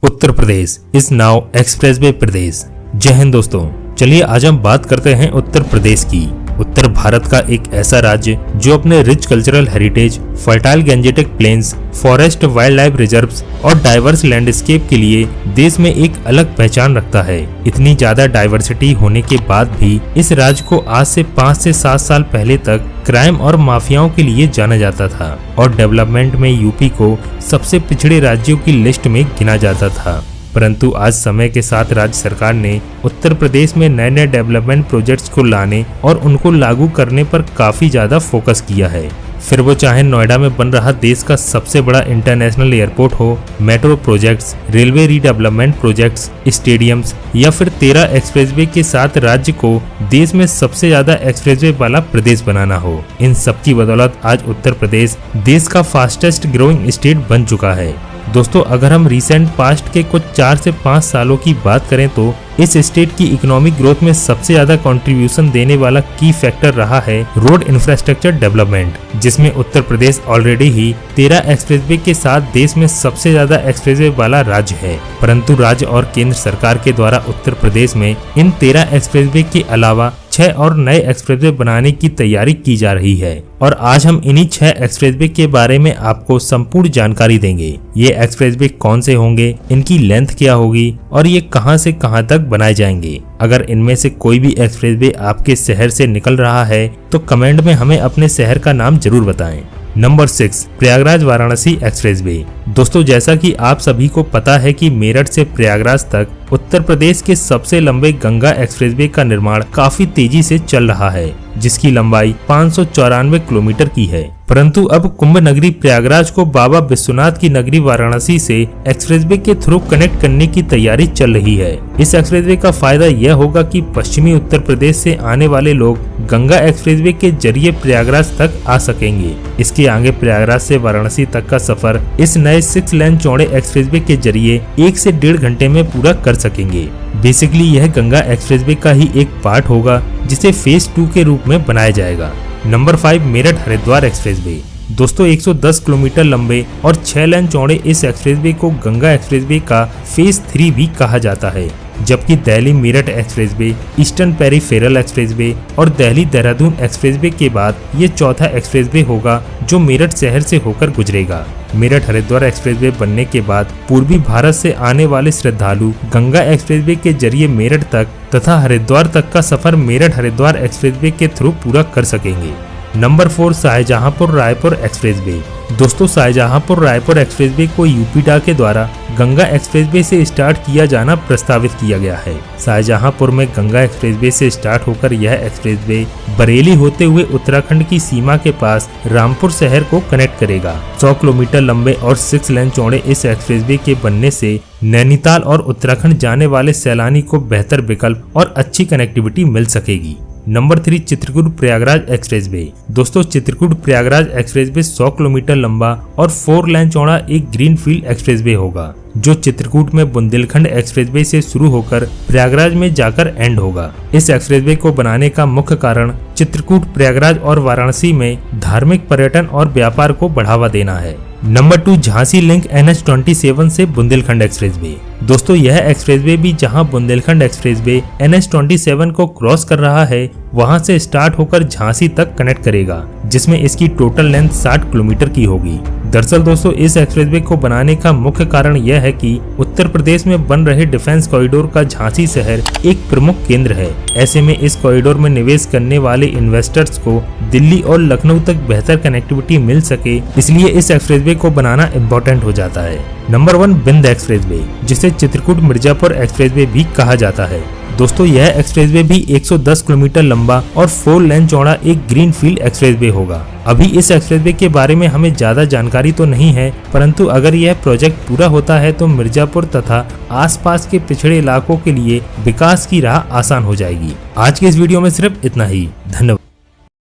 Uttar Pradesh is now expressway Pradesh. जय हिंद दोस्तों, चलिए आज हम बात करते हैं उत्तर प्रदेश की। उत्तर भारत का एक ऐसा राज्य जो अपने rich cultural heritage, fertile Gangetic plains, forest, wild life reserves और डाइवर्स लैंडस्केप के लिए देश में एक अलग पहचान रखता है। इतनी ज्यादा डाइवर्सिटी होने के बाद भी इस राज्य को आज से 5 से 7 साल पहले तक क्राइम और माफियाओं के लिए जाना जाता था और डेवलपमेंट में यूपी को सबसे पिछड़े राज्यों की लिस्ट में गिना जाता था। परंतु आज समय के साथ राज्य सरकार ने उत्तर प्रदेश में नए नए डेवलपमेंट प्रोजेक्ट्स को लाने और उनको लागू करने पर काफी ज्यादा फोकस किया है। फिर वो चाहे नोएडा में बन रहा देश का सबसे बड़ा इंटरनेशनल एयरपोर्ट हो, metro projects, railway redevelopment projects, stadiums या फिर 13 एक्सप्रेसवे के साथ राज्य को देश में सबसे ज्यादा एक्सप्रेसवे वाला प्रदेश बनाना हो। इन सब की बदौलत आज उत्तर प्रदेश देश का फास्टेस्ट ग्रोइंग स्टेट बन चुका है। दोस्तों, अगर हम रिसेंट पास्ट के कुछ 4 से 5 सालों की बात करें तो इस स्टेट की इकोनॉमिक ग्रोथ में सबसे ज्यादा कंट्रीब्यूशन देने वाला की फैक्टर रहा है रोड इंफ्रास्ट्रक्चर डेवलपमेंट, जिसमें उत्तर प्रदेश ऑलरेडी ही 13 एक्सप्रेसवे के साथ देश में सबसे ज्यादा एक्सप्रेसवे वाला राज्य है। परंतु राज्य और केंद्र सरकार के द्वारा उत्तर प्रदेश में इन 13 एक्सप्रेसवे के अलावा 6 और नए एक्सप्रेसवे बनाने की तैयारी की जा रही है और आज हम इन्हीं 6 एक्सप्रेसवे के बारे में आपको संपूर्ण जानकारी देंगे। ये एक्सप्रेसवे कौन से होंगे, इनकी लेंथ क्या होगी और ये कहां से कहां तक बनाए जाएंगे। अगर इनमें से कोई भी एक्सप्रेसवे आपके शहर से निकल रहा है तो कमेंट में हमें अपने शहर का नाम जरूर बताएं। Number 6, Prayagraj Varanasi expressway. दोस्तों, जैसा कि आप सभी को पता है कि मेरठ से प्रयागराज तक उत्तर प्रदेश के सबसे लंबे गंगा एक्सप्रेसवे का निर्माण काफी तेजी से चल रहा है, जिसकी लंबाई 594 किलोमीटर की है। परंतु अब कुंभ नगरी प्रयागराज को बाबा विश्वनाथ की नगरी वाराणसी से एक्सप्रेसवे के थ्रू कनेक्ट करने की तैयारी चल रही है। इस एक्सप्रेसवे का फायदा यह होगा कि पश्चिमी उत्तर प्रदेश से आने वाले लोग गंगा एक्सप्रेसवे के जरिए प्रयागराज तक आ सकेंगे। इसके आगे प्रयागराज से वाराणसी तक का सफर इस नए 6 लेन चौड़े एक्सप्रेसवे के जरिए 1 से 1.5 घंटे में पूरा कर सकेंगे। बेसिकली यह गंगा एक्सप्रेसवे का ही एक पार्ट होगा जिसे फेज 2 के रूप में बनाया जाएगा। Number 5, Meerut Haridwar expressway. दोस्तों, 110 किलोमीटर लंबे और 6 लेन चौड़े इस एक्सप्रेसवे को गंगा एक्सप्रेसवे का फेज 3 भी कहा जाता है, जबकि Delhi Meerut expressway, eastern peripheral expressway और दिल्ली देहरादून एक्सप्रेसवे के बाद ये चौथा एक्सप्रेसवे होगा जो मेरठ शहर से होकर गुजरेगा। मेरठ हरिद्वार एक्सप्रेसवे बनने के बाद पूर्वी भारत से आने वाले श्रद्धालु गंगा एक्सप्रेसवे के जरिए मेरठ तक तथा हरिद्वार तक का सफर मेरठ हरिद्वार एक्सप्रेसवे के थ्रू पूरा कर सकेंगे। Number 4, Shahjahanpur Raipur expressway. दोस्तों, शाहजहांपुर रायपुर एक्सप्रेसवे को यूपीडा के द्वारा गंगा एक्सप्रेसवे से स्टार्ट किया जाना प्रस्तावित किया गया है। शाहजहांपुर में गंगा एक्सप्रेसवे से स्टार्ट होकर यह एक्सप्रेसवे बरेली होते हुए उत्तराखंड की सीमा के पास रामपुर शहर को कनेक्ट करेगा। 100 किलोमीटर लंबे और 6 लेन चौड़े इस एक्सप्रेसवे के बनने से नैनीताल और उत्तराखंड जाने वाले सैलानी को बेहतर विकल्प और अच्छी कनेक्टिविटी मिल सकेगी। Number 3, Chitrakoot Prayagraj expressway. दोस्तों, चित्रकूट प्रयागराज एक्सप्रेसवे 100 किलोमीटर लंबा और 4 लेन चौड़ा एक ग्रीनफील्ड एक्सप्रेसवे होगा, जो चित्रकूट में बुंदेलखंड एक्सप्रेसवे से शुरू होकर प्रयागराज में जाकर एंड होगा। इस एक्सप्रेसवे को बनाने का मुख्य कारण चित्रकूट, प्रयागराज और वाराणसी में धार्मिक पर्यटन और व्यापार को बढ़ावा देना है। नंबर 2, झांसी लिंक NH27 से बुंदेलखंड एक्सप्रेसवे। दोस्तों, यह एक्सप्रेसवे भी जहां बुंदेलखंड एक्सप्रेसवे NH27 को क्रॉस कर रहा है, वहां से स्टार्ट होकर झांसी तक कनेक्ट करेगा, जिसमें इसकी टोटल लेंथ 60 किलोमीटर की होगी। दरअसल दोस्तों, इस एक्सप्रेसवे को बनाने का मुख्य कारण यह है कि उत्तर प्रदेश में बन रहे डिफेंस कॉरिडोर का झांसी शहर एक प्रमुख केंद्र है। ऐसे में इस कॉरिडोर में निवेश करने वाले इन्वेस्टर्स को दिल्ली और लखनऊ तक बेहतर कनेक्टिविटी मिल सके, इसलिए इस एक्सप्रेसवे को बनाना इम्पोर्टेंट हो जाता है। नंबर 1, बिंद एक्सप्रेसवे, जिसे चित्रकूट मिर्जापुर एक्सप्रेसवे भी कहा जाता है। दोस्तों, यह एक्सप्रेसवे भी 110 किलोमीटर लंबा और 4 लेन चौड़ा एक ग्रीनफील्ड एक्सप्रेसवे होगा। अभी इस एक्सप्रेसवे के बारे में हमें ज्यादा जानकारी तो नहीं है, परंतु अगर यह प्रोजेक्ट पूरा होता है तो मिर्जापुर तथा आसपास के पिछड़े इलाकों के लिए विकास की राह आसान हो जाएगी। आज के इस वीडियो में सिर्फ इतना ही। धन्यवाद।